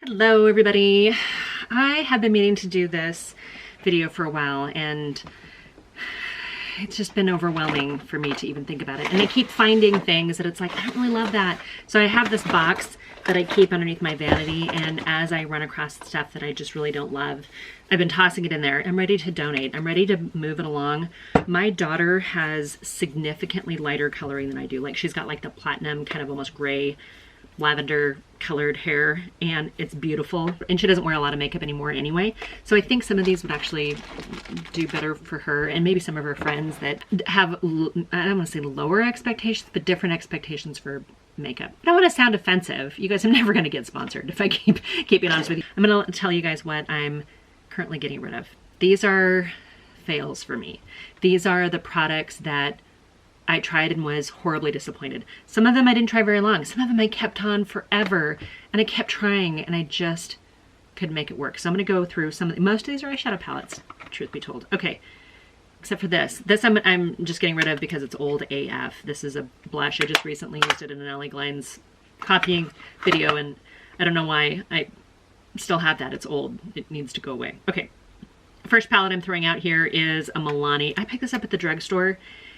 Hello everybody. I have been meaning to do this video for a while and it's just been overwhelming for me to even think about it. And I keep finding things that it's like, I don't really love that. So I have this box that I keep underneath my vanity, and as I run across stuff that I just really don't love, I've been tossing it in there. I'm ready to donate. I'm ready to move it along. My daughter has significantly lighter coloring than I do. Like she's got like the platinum kind of almost gray lavender colored hair, and it's beautiful, and she doesn't wear a lot of makeup anymore anyway, so I think some of these would actually do better for her and maybe some of her friends that have, I don't want to say lower expectations, but different expectations for makeup. I don't want to sound offensive. You guys, I'm never going to get sponsored if I keep being honest with you. I'm going to tell you guys what I'm currently getting rid of. These are fails for me. These are the products that I tried and was horribly disappointed. Some of them I didn't try very long. Some of them I kept on forever, and I kept trying and I just couldn't make it work. So I'm gonna go through some of most of these are eyeshadow palettes, truth be told. Okay, except for this. This I'm just getting rid of because it's old AF. This is a blush. I just recently used it in an Ellie Glines copying video, and I don't know why I still have that. It's old. It needs to go away. Okay, first palette I'm throwing out here is a Milani. I picked this up at the drugstore.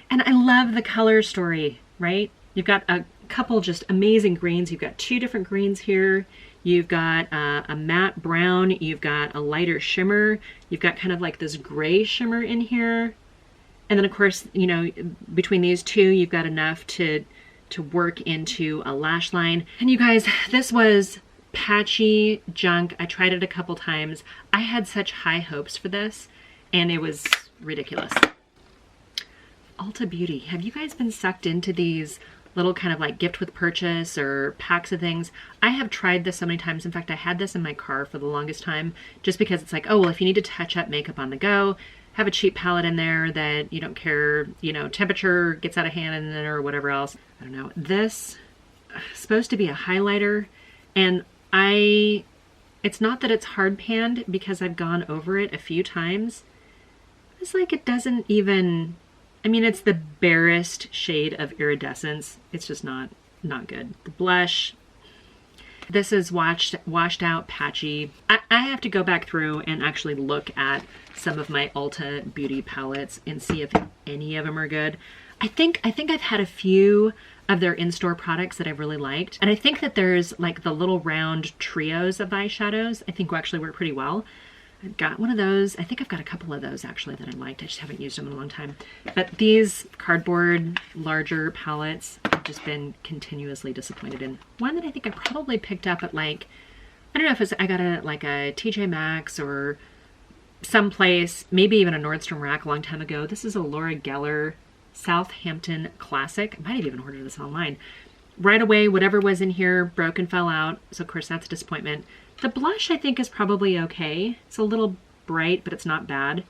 And I love the color story, right? You've got a couple just amazing greens. You've got two different greens here. You've got a matte brown. You've got a lighter shimmer. You've got kind of like this gray shimmer in here. And then of course, you know, between these two, you've got enough to work into a lash line. And you guys, this was patchy junk. I tried it a couple times. I had such high hopes for this, and it was ridiculous. Ulta Beauty. Have you guys been sucked into these little kind of like gift with purchase or packs of things? I have tried this so many times. In fact, I had this in my car for the longest time just because it's like, oh, well, if you need to touch up makeup on the go, have a cheap palette in there that you don't care, you know, temperature gets out of hand in there or whatever else. I don't know. This is supposed to be a highlighter, and it's not that it's hard panned because I've gone over it a few times. It's like it doesn't even, I mean, it's the barest shade of iridescence. It's just not good. The blush, this is washed out, patchy. I have to go back through and actually look at some of my Ulta Beauty palettes and see if any of them are good. I think I've had a few of their in-store products that I've really liked. And I think that there's like the little round trios of eyeshadows I think will actually work pretty well. I've got one of those. I think I've got a couple of those actually that I liked. I just haven't used them in a long time. But these cardboard larger palettes I've just been continuously disappointed in. One that I think I probably picked up at like, I don't know if it's, I got it at like a TJ Maxx or someplace, maybe even a Nordstrom Rack a long time ago. This is a Laura Geller Southampton Classic. I might have even ordered this online. Right away, whatever was in here broke and fell out. So of course that's a disappointment. The blush I think is probably okay. It's a little bright, but it's not bad.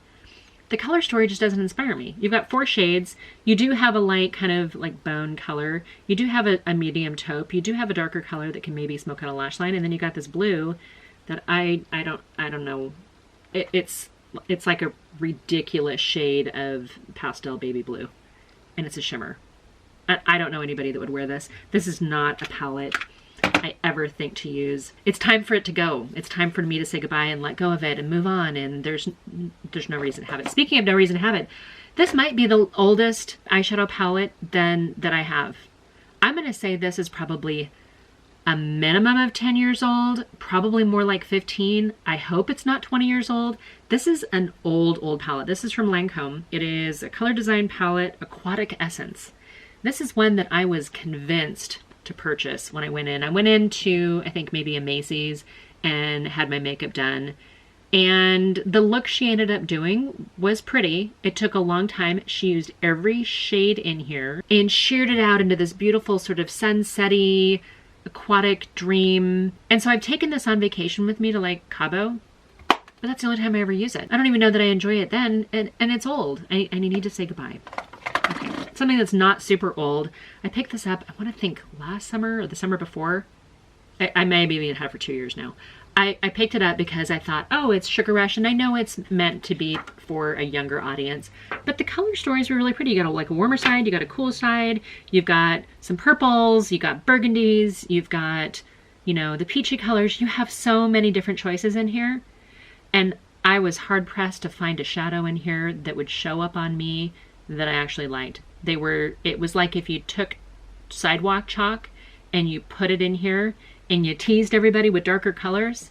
The color story just doesn't inspire me. You've got 4 shades. You do have a light kind of like bone color. You do have a medium taupe. You do have a darker color that can maybe smoke out a lash line. And then you got this blue that I don't know. It's like a ridiculous shade of pastel baby blue. And it's a shimmer. I don't know anybody that would wear this. This is not a palette I ever think to use. It's time for it to go. It's time for me to say goodbye and let go of it and move on, and there's no reason to have it. Speaking of no reason to have it, this might be the oldest eyeshadow palette that I have. I'm gonna say this is probably a minimum of 10 years old, probably more like 15. I hope it's not 20 years old. This is an old palette. This is from Lancome. It is a color design palette, Aquatic Essence. This is one that I was convinced to purchase when I went in. I went into, I think maybe a Macy's and had my makeup done. And the look she ended up doing was pretty. It took a long time. She used every shade in here and sheared it out into this beautiful sort of sunset-y, aquatic dream. And so I've taken this on vacation with me to like Cabo, but that's the only time I ever use it. I don't even know that I enjoy it then, and it's old. I need to say goodbye. Okay, something that's not super old. I picked this up, I want to think last summer or the summer before. I may have even had it for 2 years now. I picked it up because I thought, oh, it's Sugar Rush, and I know it's meant to be for a younger audience, but the color stories were really pretty. You got like a warmer side, you got a cool side, you've got some purples, you got burgundies, you've got, you know, the peachy colors. You have so many different choices in here. And I was hard pressed to find a shadow in here that would show up on me that I actually liked. It was like if you took sidewalk chalk and you put it in here and you teased everybody with darker colors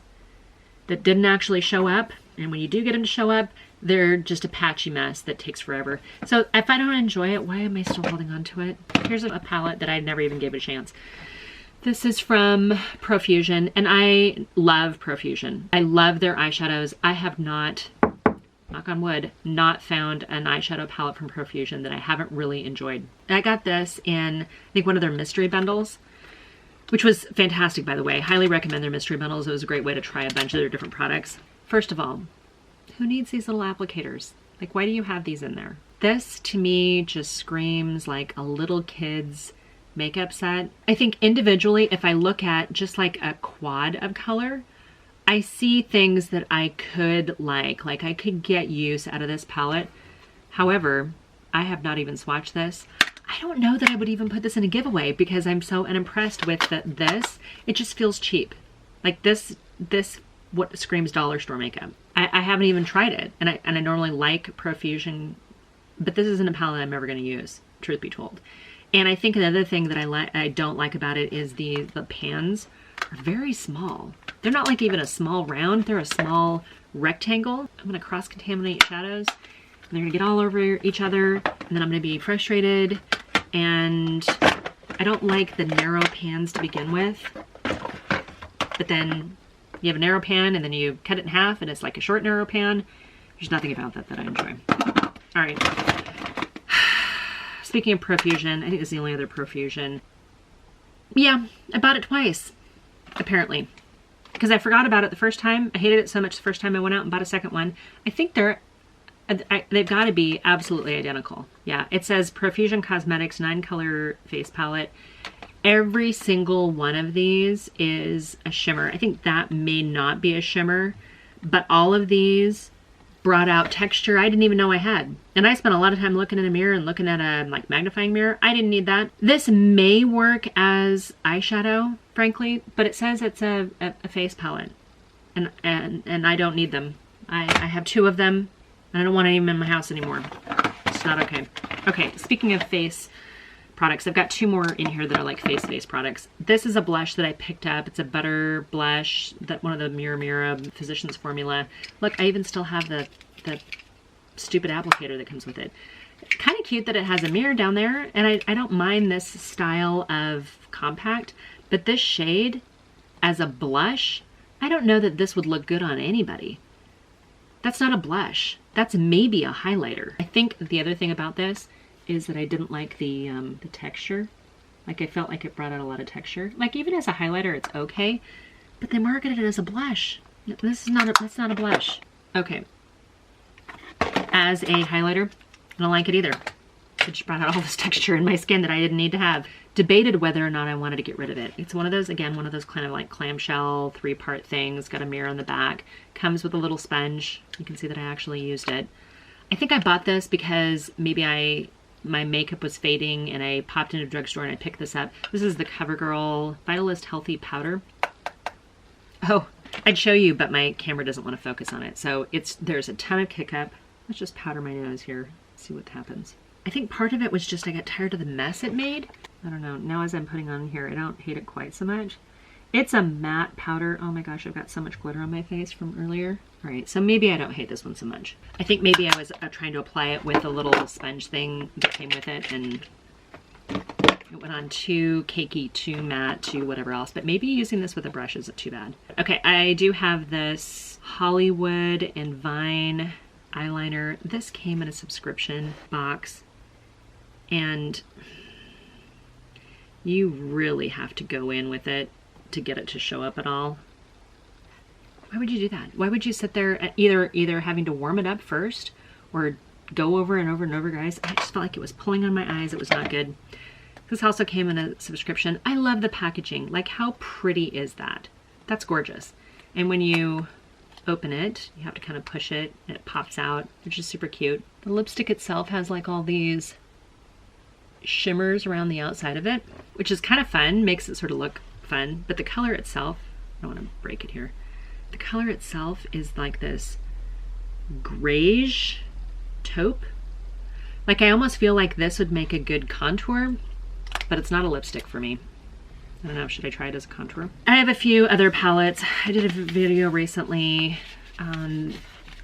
that didn't actually show up. And when you do get them to show up, they're just a patchy mess that takes forever. So if I don't enjoy it, why am I still holding on to it? Here's a palette that I never even gave it a chance. This is from Profusion, and I love Profusion. I love their eyeshadows. I have not, knock on wood, not found an eyeshadow palette from Profusion that I haven't really enjoyed. I got this in, I think, one of their mystery bundles, which was fantastic, by the way. Highly recommend their mystery bundles. It was a great way to try a bunch of their different products. First of all, who needs these little applicators? Like, why do you have these in there? This, to me, just screams like a little kid's makeup set. I think individually, if I look at just like a quad of color, I see things that I could like I could get use out of this palette. However, I have not even swatched this. I don't know that I would even put this in a giveaway because I'm so unimpressed with this. It just feels cheap. Like this what screams dollar store makeup. I haven't even tried it, and I normally like Profusion, but this isn't a palette I'm ever going to use, truth be told. And I think another thing that I don't like about it is the pans are very small. They're not like even a small round, they're a small rectangle. I'm gonna cross-contaminate shadows, and they're gonna get all over each other, and then I'm gonna be frustrated, and I don't like the narrow pans to begin with. But then you have a narrow pan, and then you cut it in half, and it's like a short narrow pan. There's nothing about that I enjoy. All right. Speaking of Profusion, I think it's the only other Profusion. Yeah, I bought it twice, apparently. Because I forgot about it the first time. I hated it so much the first time I went out and bought a second one. I think they've got to be absolutely identical. Yeah, it says Profusion Cosmetics 9-color face palette. Every single one of these is a shimmer. I think that may not be a shimmer, but all of these brought out texture I didn't even know I had. And I spent a lot of time looking in a mirror and looking at a like magnifying mirror. I didn't need that. This may work as eyeshadow, frankly, but it says it's a face palette, and I don't need them. I have 2 of them, and I don't want any of them in my house anymore. It's not okay. Okay, speaking of face products, I've got 2 more in here that are like face products. This is a blush that I picked up. It's a butter blush, that one of the Mira Physicians Formula. Look, I even still have the stupid applicator that comes with it. Kind of cute that it has a mirror down there, and I don't mind this style of compact, but this shade as a blush, I don't know that this would look good on anybody. That's not a blush. That's maybe a highlighter. I think the other thing about this is that I didn't like the texture. Like, I felt like it brought out a lot of texture. Like, even as a highlighter, it's okay, but they marketed it as a blush. That's not a blush. Okay. As a highlighter, I don't like it either. It just brought out all this texture in my skin that I didn't need to have. Debated whether or not I wanted to get rid of it. It's one of those, again, one of those kind of like clamshell 3-part things. Got a mirror on the back. Comes with a little sponge. You can see that I actually used it. I think I bought this because maybe my makeup was fading and I popped into a drugstore and I picked this up. This is the CoverGirl Vitalist Healthy Powder. Oh, I'd show you, but my camera doesn't want to focus on it. So there's a ton of kick up. Let's just powder my nose here, see what happens. I think part of it was just I got tired of the mess it made. I don't know, now as I'm putting on here, I don't hate it quite so much. It's a matte powder. Oh my gosh, I've got so much glitter on my face from earlier. All right, so maybe I don't hate this one so much. I think maybe I was trying to apply it with a little sponge thing that came with it, and it went on too cakey, too matte, too whatever else. But maybe using this with a brush isn't too bad. Okay, I do have this Hollywood and Vine eyeliner. This came in a subscription box, and you really have to go in with it to get it to show up at all. Why would you do that? Why would you sit there either having to warm it up first or go over and over and over, guys? I just felt like it was pulling on my eyes. It was not good. This also came in a subscription. I love the packaging. Like, how pretty is that? That's gorgeous. And when you open it, you have to kind of push it and it pops out, which is super cute. The lipstick itself has like all these shimmers around the outside of it, which is kind of fun, makes it sort of look fun, but the color itself, I don't want to break it here. The color itself is like this grayish taupe. Like I almost feel like this would make a good contour, but it's not a lipstick for me. I don't know, should I try it as a contour? I have a few other palettes. I did a video recently on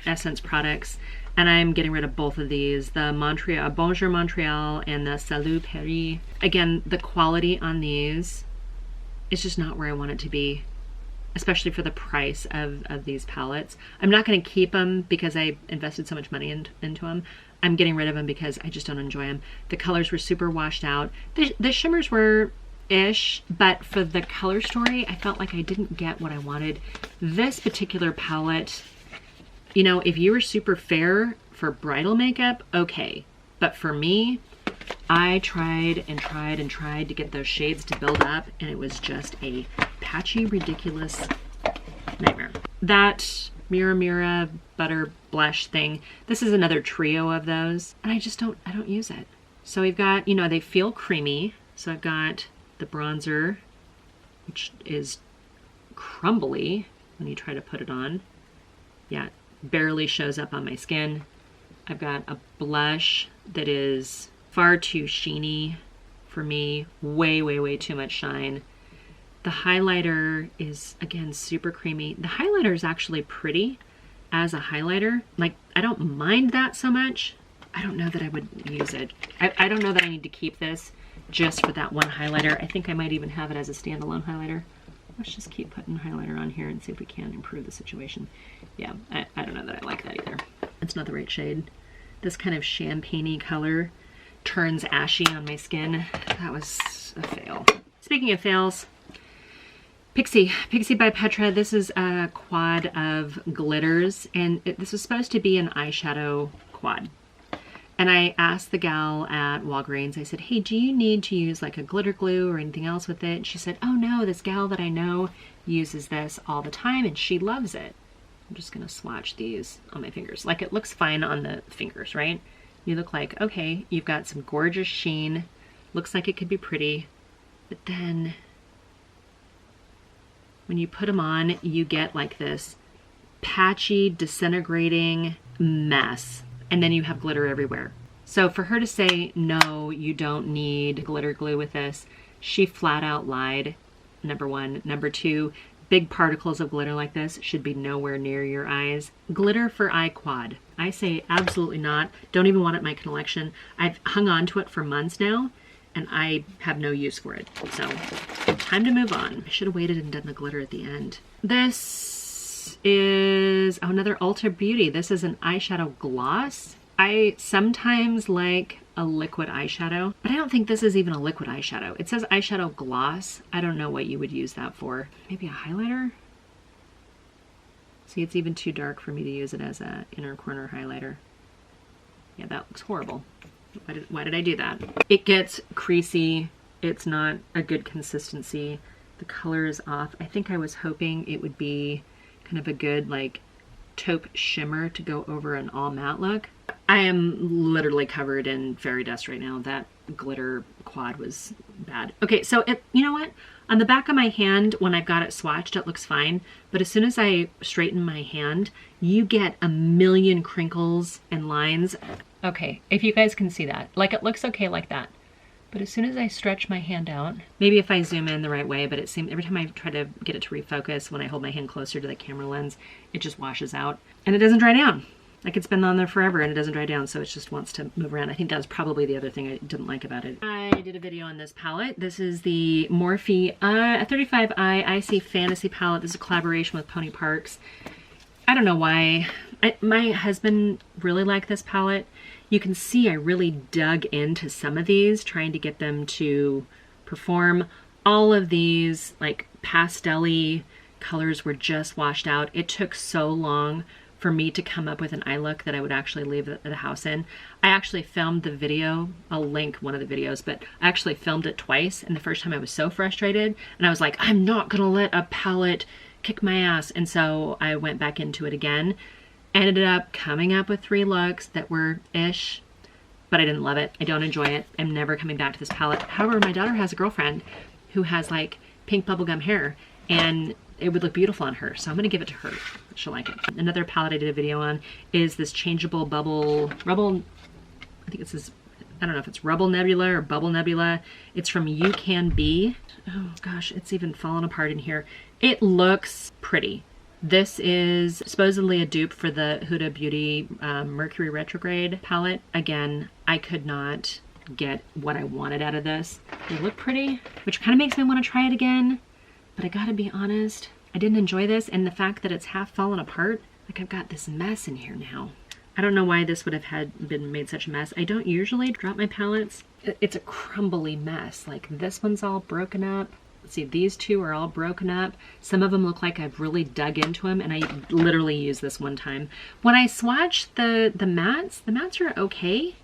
Essence products, and I'm getting rid of both of these, the Bonjour Montreal and the Salut Paris. Again, the quality on these is just not where I want it to be, especially for the price of these palettes. I'm not going to keep them because I invested so much money into them. I'm getting rid of them because I just don't enjoy them. The colors were super washed out. The shimmers were ish, but for the color story, I felt like I didn't get what I wanted. This particular palette, you know, if you were super fair for bridal makeup, okay. But for me, I tried and tried and tried to get those shades to build up, and it was just a patchy, ridiculous nightmare. That Mira Mira butter blush thing, this is another trio of those, and I don't use it. So we've got, you know, they feel creamy. So I've got the bronzer, which is crumbly when you try to put it on. Yeah, barely shows up on my skin. I've got a blush that is far too sheeny for me, way too much shine. The highlighter is, again, super creamy. The highlighter is actually pretty as a highlighter. Like, I don't mind that so much. I don't know that I would use it. I don't know that I need to keep this just for that one highlighter. I think I might even have it as a standalone highlighter. Let's just keep putting highlighter on here and see if we can improve the situation. Yeah, I don't know that I like that either. It's not the right shade. This kind of champagne-y color turns ashy on my skin. That was a fail. Speaking of fails, Pixie by Petra. This is a quad of glitters, and this was supposed to be an eyeshadow quad. And I asked the gal at Walgreens, I said, hey, do you need to use like a glitter glue or anything else with it? And she said, oh no, this gal that I know uses this all the time and she loves it. I'm just gonna swatch these on my fingers. Like, it looks fine on the fingers, right? You look like, okay, you've got some gorgeous sheen. Looks like it could be pretty. But then when you put them on, you get like this patchy, disintegrating mess. And then you have glitter everywhere. So for her to say, no, you don't need glitter glue with this, she flat out lied, number one. Number two, big particles of glitter like this should be nowhere near your eyes. Glitter for eye quad. I say absolutely not. Don't even want it in my collection. I've hung on to it for months now, and I have no use for it. So, time to move on. I should have waited and done the glitter at the end. This is another Ulta Beauty. This is an eyeshadow gloss. I sometimes like a liquid eyeshadow, but I don't think this is even a liquid eyeshadow. It says eyeshadow gloss. I don't know what you would use that for. Maybe a highlighter? See, it's even too dark for me to use it as an inner corner highlighter. Yeah, that looks horrible. Why did I do that? It gets creasy. It's not a good consistency. The color is off. I think I was hoping it would be kind of a good like taupe shimmer to go over an all matte look. I am literally covered in fairy dust right now. That glitter quad was bad. Okay, so you know what? On the back of my hand, when I've got it swatched, it looks fine. But as soon as I straighten my hand, you get a million crinkles and lines. Okay, if you guys can see that. Like, it looks okay like that. But as soon as I stretch my hand out, maybe if I zoom in the right way, but it seems every time I try to get it to refocus, when I hold my hand closer to the camera lens, it just washes out. And it doesn't dry down. Like, it's been on there forever and it doesn't dry down, so it just wants to move around. I think that was probably the other thing I didn't like about it. I did a video on this palette. This is the Morphe 35i Icy Fantasy palette. This is a collaboration with Pony Parks. I don't know why. My husband really liked this palette. You can see I really dug into some of these, trying to get them to perform. All of these like pastel-y colors were just washed out. It took so long for me to come up with an eye look that I would actually leave the house in. I actually filmed the video. I'll link one of the videos, but I actually filmed it twice. And the first time I was so frustrated and I was like, I'm not gonna let a palette kick my ass. And so I went back into it again. Ended up coming up with 3 looks that were ish, but I didn't love it. I don't enjoy it. I'm never coming back to this palette. However, my daughter has a girlfriend who has like pink bubblegum hair, and it would look beautiful on her. So I'm gonna give it to her. She'll like it. Another palette I did a video on is this changeable rubble, I think it's this, I don't know if it's Rubble Nebula or Bubble Nebula. It's from You Can Be. Oh gosh, it's even fallen apart in here. It looks pretty. This is supposedly a dupe for the Huda Beauty Mercury Retrograde palette. Again, I could not get what I wanted out of this. They look pretty, which kind of makes me want to try it again. But I gotta be honest, I didn't enjoy this, and the fact that it's half fallen apart, like I've got this mess in here now. I don't know why this would have been made such a mess. I don't usually drop my palettes. It's a crumbly mess. Like this one's all broken up. Let's see, these two are all broken up. Some of them look like I've really dug into them, and I literally used this one time. When I swatch the mattes are okay.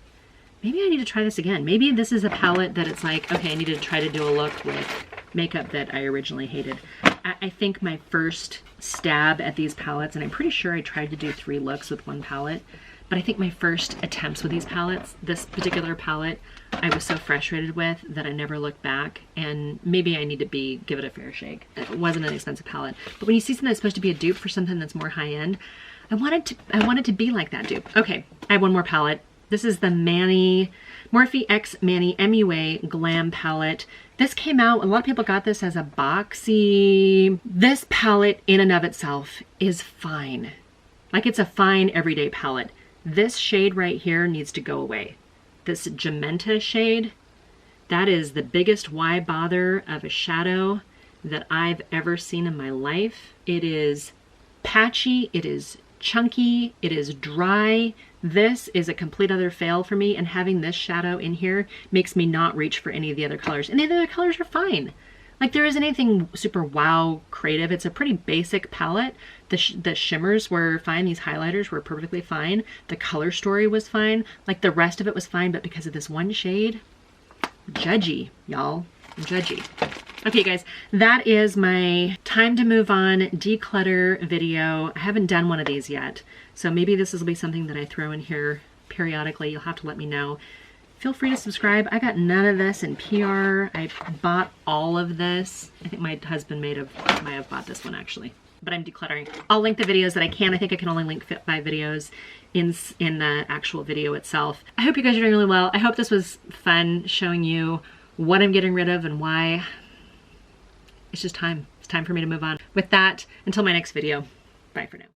Maybe I need to try this again. Maybe this is a palette that it's like, okay, I need to try to do a look with makeup that I originally hated. I think my first stab at these palettes, and I'm pretty sure I tried to do 3 looks with one palette, but I think my first attempts with these palettes, this particular palette, I was so frustrated with that I never looked back, and maybe I need to give it a fair shake. It wasn't an expensive palette, but when you see something that's supposed to be a dupe for something that's more high-end, I wanted to be like that dupe. Okay, I have one more palette. This is the Morphe X Manny MUA Glam Palette. This came out, a lot of people got this as a boxy. This palette in and of itself is fine. Like it's a fine everyday palette. This shade right here needs to go away. This Gementa shade, that is the biggest why bother of a shadow that I've ever seen in my life. It is patchy, it is chunky, it is dry. This is a complete other fail for me, and having this shadow in here makes me not reach for any of the other colors. And the other colors are fine. Like there isn't anything super wow creative. It's a pretty basic palette. The shimmers were fine. These highlighters were perfectly fine. The color story was fine. Like the rest of it was fine, but because of this one shade, judgy, y'all. I'm judgy. Okay guys, that is my time to move on declutter video. I haven't done one of these yet, so maybe this will be something that I throw in here periodically. You'll have to let me know. Feel free to subscribe. I got none of this in PR. I bought all of this. I think my husband might have bought this one actually, but I'm decluttering. I'll link the videos that I can. I think I can only link 5 videos in the actual video itself. I hope you guys are doing really well. I hope this was fun showing you what I'm getting rid of and why. It's just time. It's time for me to move on. With that, until my next video, bye for now.